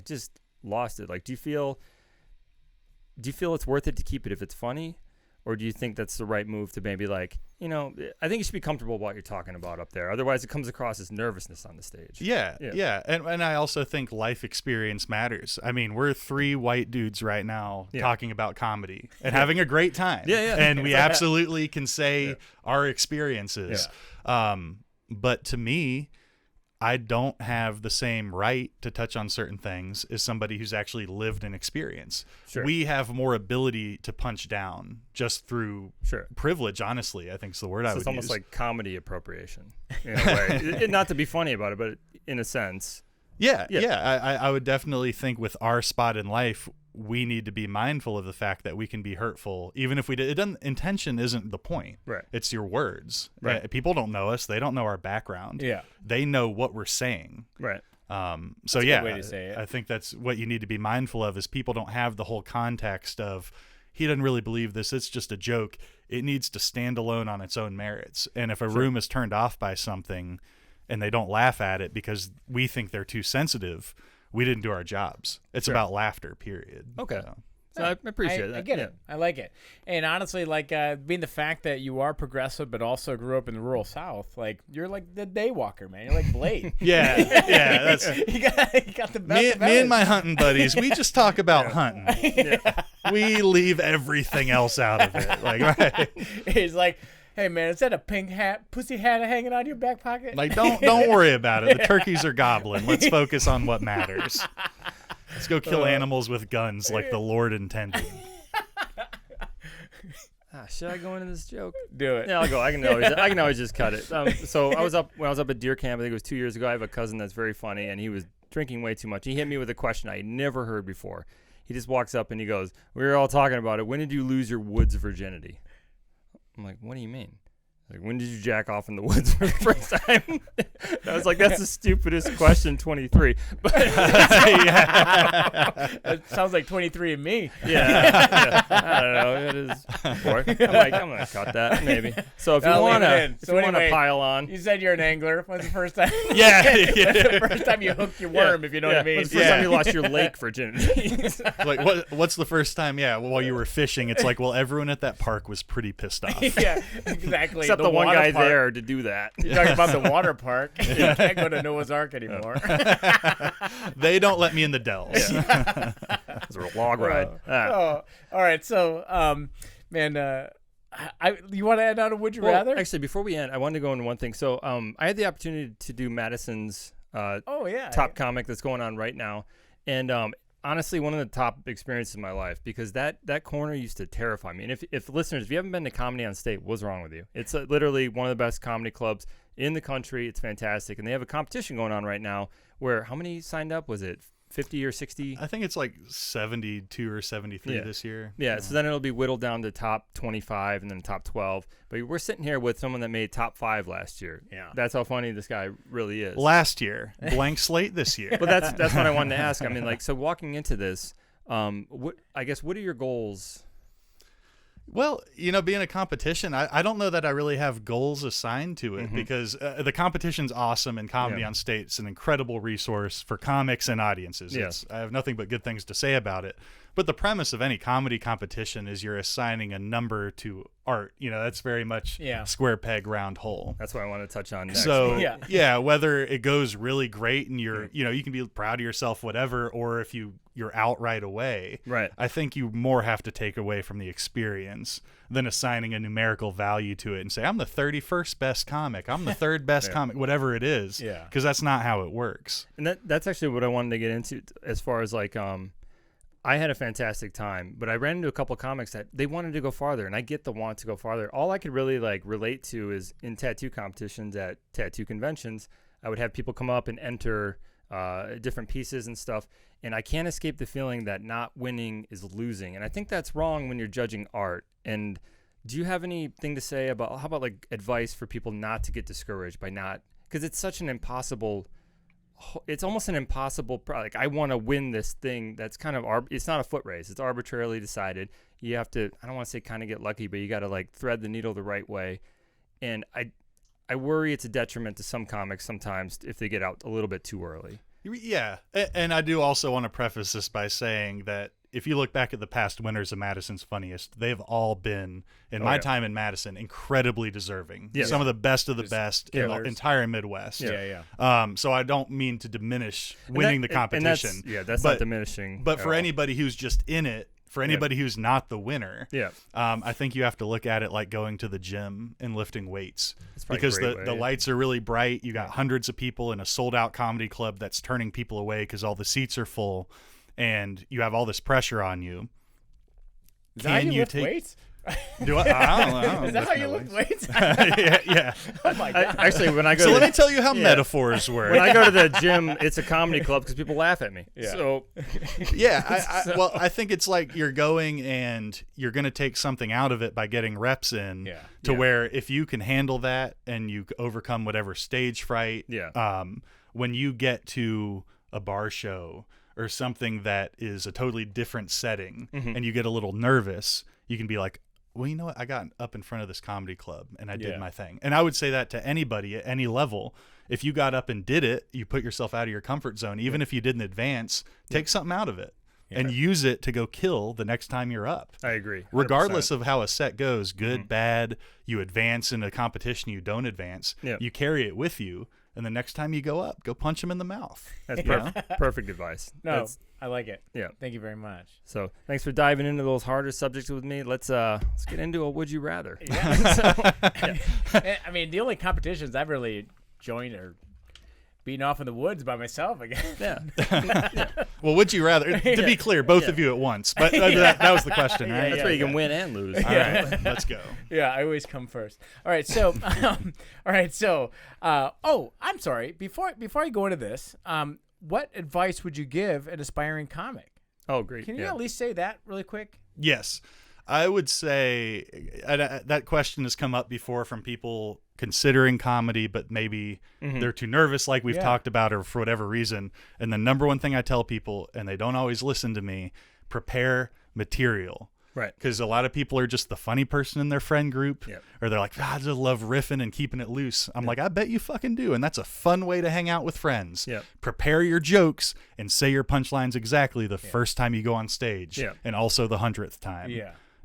S3: just lost it. Like, do you feel it's worth it to keep it if it's funny? Or do you think that's the right move to maybe like, I think you should be comfortable about what you're talking about up there. Otherwise, it comes across as nervousness on the stage.
S5: Yeah. And I also think life experience matters. I mean, we're 3 white dudes right now talking about comedy and having a great time.
S3: Yeah.
S5: And we absolutely can say our experiences.
S3: Yeah.
S5: But to me, I don't have the same right to touch on certain things as somebody who's actually lived an experience.
S3: Sure.
S5: We have more ability to punch down just through privilege, honestly, I think is the word I would use.
S3: It's almost like comedy appropriation in a way. Not to be funny about it, but in a sense.
S5: Yeah. I would definitely think with our spot in life, we need to be mindful of the fact that we can be hurtful, even if we did. Intention isn't the point.
S3: Right.
S5: It's your words.
S3: Right.
S5: People don't know us. They don't know our background.
S4: Yeah.
S5: They know what we're saying.
S3: Right.
S5: So
S4: a
S5: yeah,
S4: good way to say it.
S5: I think that's what you need to be mindful of is people don't have the whole context of he doesn't really believe this. It's just a joke. It needs to stand alone on its own merits. And if a room is turned off by something and they don't laugh at it because we think they're too sensitive, we didn't do our jobs. It's about laughter, period.
S3: Okay. So I appreciate that.
S4: I get it. I like it. And honestly, like being the fact that you are progressive but also grew up in the rural South, like you're like the day walker, man. You're like Blade.
S5: Yeah. That's
S4: you got the best.
S5: Me and my hunting buddies, we just talk about hunting. We leave everything else out of it. Like, right.
S4: He's like, hey man, is that a pink pussy hat hanging out of your back pocket?
S5: Like, don't worry about it. The turkeys are gobbling. Let's focus on what matters. Let's go kill animals with guns like the Lord intended.
S3: Should I go into this joke?
S4: Do it.
S3: Yeah, I'll go. I can always just cut it. So when I was up at deer camp, I think it was 2 years ago. I have a cousin that's very funny, and he was drinking way too much. He hit me with a question I never heard before. He just walks up and he goes, "We were all talking about it. When did you lose your woods virginity?" I'm like, "What do you mean?" Like, when did you jack off in the woods for the first time? I was like, that's the stupidest question, 23. But
S4: it sounds like 23 and me.
S3: Yeah. I don't know. It is. Boy. I'm gonna cut that maybe. So if you wanna pile on,
S4: you said you're an angler. When's the first time?
S5: Yeah.
S4: The first time you hooked your worm, if you know what I mean.
S3: When's the first time you lost your lake virginity?
S5: Like what's the first time? Yeah, while you were fishing, it's like, well, everyone at that park was pretty pissed off.
S4: Yeah, exactly.
S3: Except the one guy there to do that.
S4: You're talking about the water park. You can't go to Noah's Ark anymore.
S5: They don't let me in the dells.
S3: Yeah. It's a log ride.
S4: All right. So, man, you want to add on a Would You Rather?
S3: Actually, before we end, I wanted to go into one thing. So I had the opportunity to do Madison's top comic that's going on right now. And honestly, one of the top experiences of my life, because that corner used to terrify me. And if listeners, if you haven't been to Comedy on State, what's wrong with you? It's literally one of the best comedy clubs in the country. It's fantastic. And they have a competition going on right now where how many signed up? Was it 50 or 60?
S5: I think it's like 72 or 73 this year.
S3: Yeah, so then it'll be whittled down to top 25 and then top 12. But we're sitting here with someone that made top 5 last year.
S4: Yeah.
S3: That's how funny this guy really is.
S5: Last year. Blank slate this year.
S3: But that's what I wanted to ask. I mean, like, so walking into this, what are your goals?
S5: Well, being a competition, I don't know that I really have goals assigned to it because the competition's awesome and Comedy on State's an incredible resource for comics and audiences.
S3: Yes.
S5: I have nothing but good things to say about it. But the premise of any comedy competition is you're assigning a number to art. That's very much square peg, round hole.
S3: That's what I want to touch on next.
S5: So, whether it goes really great and you're, you can be proud of yourself, whatever, or if you're out right away.
S3: Right.
S5: I think you more have to take away from the experience than assigning a numerical value to it and say, I'm the 31st best comic. I'm the third best comic, whatever it is.
S4: Yeah.
S5: Because that's not how it works.
S3: And that's actually what I wanted to get into as far as like, I had a fantastic time, but I ran into a couple of comics that they wanted to go farther, and I get the want to go farther. All I could really like relate to is in tattoo competitions at tattoo conventions, I would have people come up and enter different pieces and stuff, and I can't escape the feeling that not winning is losing, and I think that's wrong when you're judging art. And do you have anything to say about, how about like advice for people not to get discouraged by not, because it's such an impossible, it's almost an impossible, like I want to win this thing that's kind of, it's not a foot race, it's arbitrarily decided. You have to, I don't want to say kind of get lucky, but you got to like thread the needle the right way. And I worry it's a detriment to some comics sometimes if they get out a little bit too early.
S5: Yeah, and I do also want to preface this by saying that if you look back at the past winners of Madison's Funniest, they've all been, in my time in Madison, incredibly deserving.
S3: Yeah.
S5: Some of the best of the best in the entire Midwest.
S4: Yeah.
S5: So I don't mean to diminish winning the competition.
S3: That's not diminishing.
S5: But for anybody who's just in it, for anybody who's not the winner, I think you have to look at it like going to the gym and lifting weights, because the lights are really bright. You got hundreds of people in a sold-out comedy club that's turning people away because all the seats are full, and you have all this pressure on you.
S4: Can you take weights?
S5: Do I don't know.
S4: Is that how you lift weights?
S5: yeah.
S4: Oh my God.
S3: Actually, when I go,
S5: so let me tell you how metaphors work.
S3: When I go to the gym, it's a comedy club because people laugh at me.
S4: Yeah.
S3: So
S5: well, I think it's like you're going and you're going to take something out of it by getting reps in. To where if you can handle that and you overcome whatever stage fright. When you get to a bar show or something that is a totally different setting, and you get a little nervous, you can be like, well, you know what? I got up in front of this comedy club and I did my thing. And I would say that to anybody at any level. If you got up and did it, you put yourself out of your comfort zone. Even if you didn't advance, take something out of it and use it to go kill the next time you're up.
S3: I agree. 100%.
S5: Regardless of how a set goes, good, bad, you advance in a competition, you don't advance, you carry it with you. And the next time you go up, go punch him in the mouth.
S3: That's perfect advice.
S4: No, I like it.
S3: Yeah.
S4: Thank you very much.
S3: So thanks for diving into those harder subjects with me. Let's get into a would you rather.
S4: I mean, the only competitions I've really joined are beating off in the woods by myself again.
S5: Well, would you rather? To be clear, both of you at once. But that was was right?
S3: That's where you can win and lose.
S5: All right, let's go.
S4: Yeah, I always come first. All right, so, I'm sorry. Before I go into this, what advice would you give an aspiring comic?
S3: Oh, great.
S4: Can you at least say that really quick?
S5: Yes. I would say that question has come up before from people considering comedy, but maybe they're too nervous, like we've talked about, or for whatever reason. And the number one thing I tell people, and they don't always listen to me, prepare material.
S3: Right.
S5: Because a lot of people are just the funny person in their friend group, or they're like, I just love riffing and keeping it loose. I'm like, I bet you fucking do. And that's a fun way to hang out with friends. Prepare your jokes and say your punchlines exactly the first time you go on stage, and also the 100th time.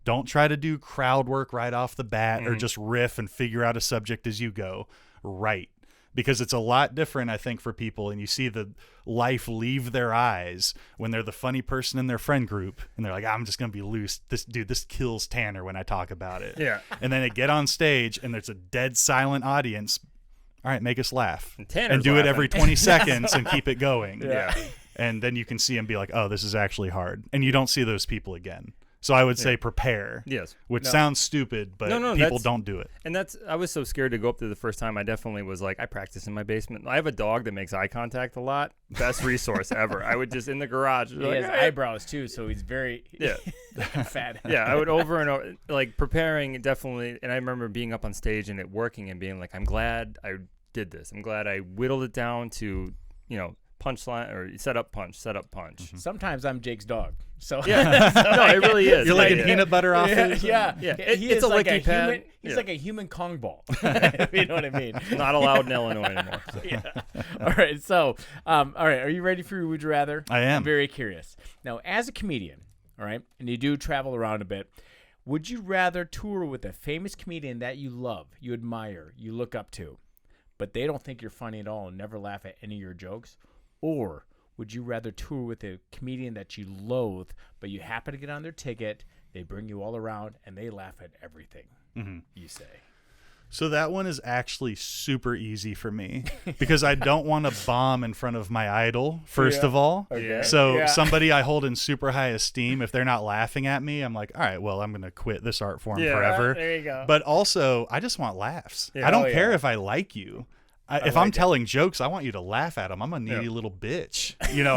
S5: Don't try to do crowd work right off the bat or just riff and figure out a subject as you go. Right. Because it's a lot different, I think, for people, and you see the life leave their eyes when they're the funny person in their friend group, and they're like, I'm just going to be loose. This kills Tanner when I talk about it. And then they get on stage, and there's a dead silent audience. All right, make us laugh. And do it every 20 seconds and keep it going. And then you can see them be like, oh, this is actually hard. And you don't see those people again. So I would say prepare. Which sounds stupid, but people don't do it.
S3: And I was so scared to go up there the first time. I definitely was like, I practice in my basement. I have a dog that makes eye contact a lot. Best resource ever. I would just in the garage.
S4: He has eyebrows too, so he's very fat.
S3: I would over and over, like preparing definitely. And I remember being up on stage and it working and being like, I'm glad I did this. I'm glad I whittled it down to, punchline or set up punch.
S4: Sometimes I'm Jake's dog. So
S3: no, it really is.
S5: You're like a peanut butter off.
S4: It's a licky pad. He's like a human Kong ball. You know what I mean?
S3: Not allowed in Illinois anymore.
S4: All right. So, are you ready for your Would You Rather?
S5: I am.
S4: I'm very curious. Now, as a comedian, all right, and you do travel around a bit, would you rather tour with a famous comedian that you love, you admire, you look up to, but they don't think you're funny at all and never laugh at any of your jokes? Or would you rather tour with a comedian that you loathe, but you happen to get on their ticket, they bring you all around, and they laugh at everything you say?
S5: So that one is actually super easy for me because I don't want to bomb in front of my idol, first of all.
S4: Okay.
S5: So somebody I hold in super high esteem, if they're not laughing at me, I'm like, all right, well, I'm going to quit this art form forever.
S4: There you go.
S5: But also, I just want laughs.
S3: Yeah.
S5: I don't care if I like you. If I'm telling jokes, I want you to laugh at them. I'm a needy little bitch. You know,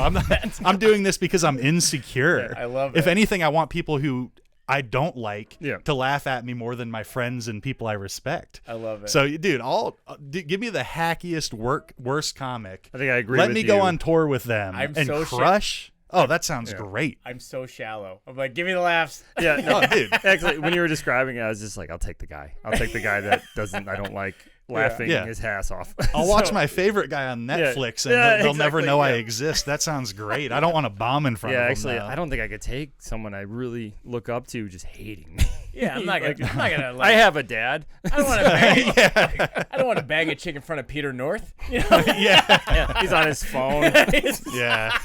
S5: I'm doing this because I'm insecure.
S4: I love it.
S5: If anything, I want people who I don't like
S3: Yeah.
S5: to laugh at me more than my friends and people I respect.
S4: I love it.
S5: So, dude, give me the hackiest, worst comic.
S3: I think I agree
S5: Let
S3: with
S5: me
S3: you.
S5: go on tour with them
S4: I'm
S5: and
S4: so
S5: crush. Oh, that sounds great.
S4: I'm so shallow. I'm like, give me the laughs.
S3: Yeah, no,
S5: Oh, dude.
S3: Actually, when you were describing it, I was just like, I'll take the guy. I'll take the guy that I don't like laughing
S5: Yeah.
S3: his ass off.
S5: I'll watch my favorite guy on Netflix, and they'll never
S3: exactly,
S5: know I exist. That sounds great. I don't want to bomb in front
S3: Yeah,
S5: of them.
S3: actually,
S5: now.
S3: I don't think I could take someone I really look up to just hating me.
S4: Yeah, I'm not gonna.
S3: I
S4: Like,
S3: have a dad.
S4: I don't want to bang. I don't want to bang a chick in front of Peter North. You know?
S3: Yeah, he's on his phone.
S5: Yeah.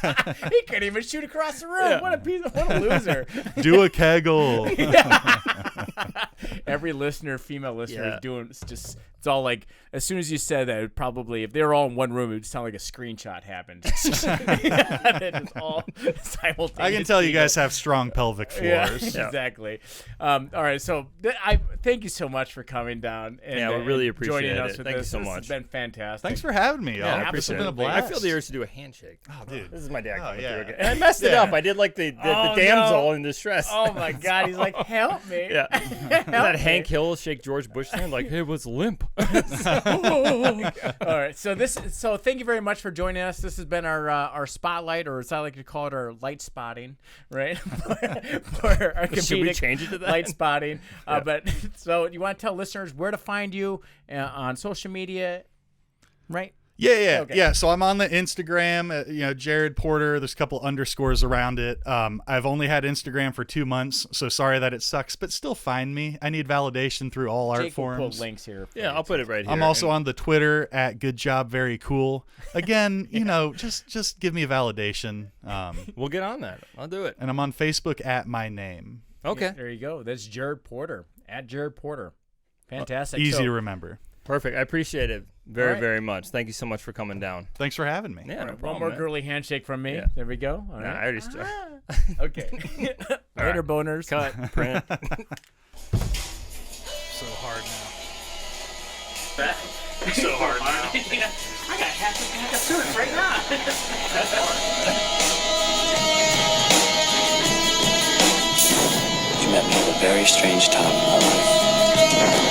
S4: He couldn't even shoot across the room. What a loser.
S5: Do a Kegel.
S4: Every female listener
S3: Yeah.
S4: is doing. It's all like, as soon as you said that, it probably, if they were all in one room, it would sound like a screenshot happened. It's all simultaneous.
S5: I can tell you guys have strong pelvic floors.
S4: Yeah, exactly. All right, so I thank you so much for coming down. And,
S3: Yeah, we really
S4: and joining
S3: appreciate
S4: us
S3: it.
S4: with
S3: Thank you
S4: this.
S3: so
S4: This
S3: much.
S4: has been fantastic.
S5: Thanks for having me, y'all.
S3: Yeah, I
S5: This has
S3: appreciate
S5: been a
S3: it.
S5: blast.
S3: I feel the urge to do a handshake.
S5: Oh, dude.
S3: This is my dad
S5: Oh,
S3: coming
S5: yeah.
S3: through again. And I messed it
S5: Yeah.
S3: up. I did like the
S4: Oh,
S3: damsel
S4: no.
S3: in distress.
S4: Oh my God, he's like, help me.
S3: Yeah. That Hank Hill shake George Bush thing, like, hey, what's limp?
S4: All right, so thank you very much for joining us. This has been our spotlight, or as I like to call it, our light spotting, right? For our
S3: Should we
S4: comedic
S3: change it to that?
S4: light spotting. But so you want to tell listeners where to find you on social media, right?
S5: Yeah.
S4: Okay.
S5: Yeah. So I'm on the Instagram, Jared Porter. There's a couple underscores around it. I've only had Instagram for 2 months, so sorry that it sucks, but still find me. I need validation through all art
S4: Jake will
S5: forms.
S4: put links here.
S3: Yeah, I'll put it right here.
S5: I'm also on the Twitter at Good Job Very Cool. Again, just give me validation.
S3: We'll get on that. I'll do it.
S5: And I'm on Facebook at my name.
S3: Okay.
S4: There you go. That's Jared Porter at Jared Porter. Fantastic.
S5: Easy
S4: So-
S5: to remember.
S3: Perfect. I appreciate it very,
S4: All right.
S3: very much. Thank you so much for coming down.
S5: Thanks for having me.
S3: Yeah, no
S4: One
S3: problem,
S4: more
S3: man.
S4: girly handshake from me.
S3: Yeah.
S4: There we go. All
S3: Nah,
S4: right.
S3: I already
S4: Okay. Later, boners.
S3: cut, print.
S5: So hard now.
S1: So hard now. I got half a pack of tulips right now.
S6: You met me at a very strange time in my life.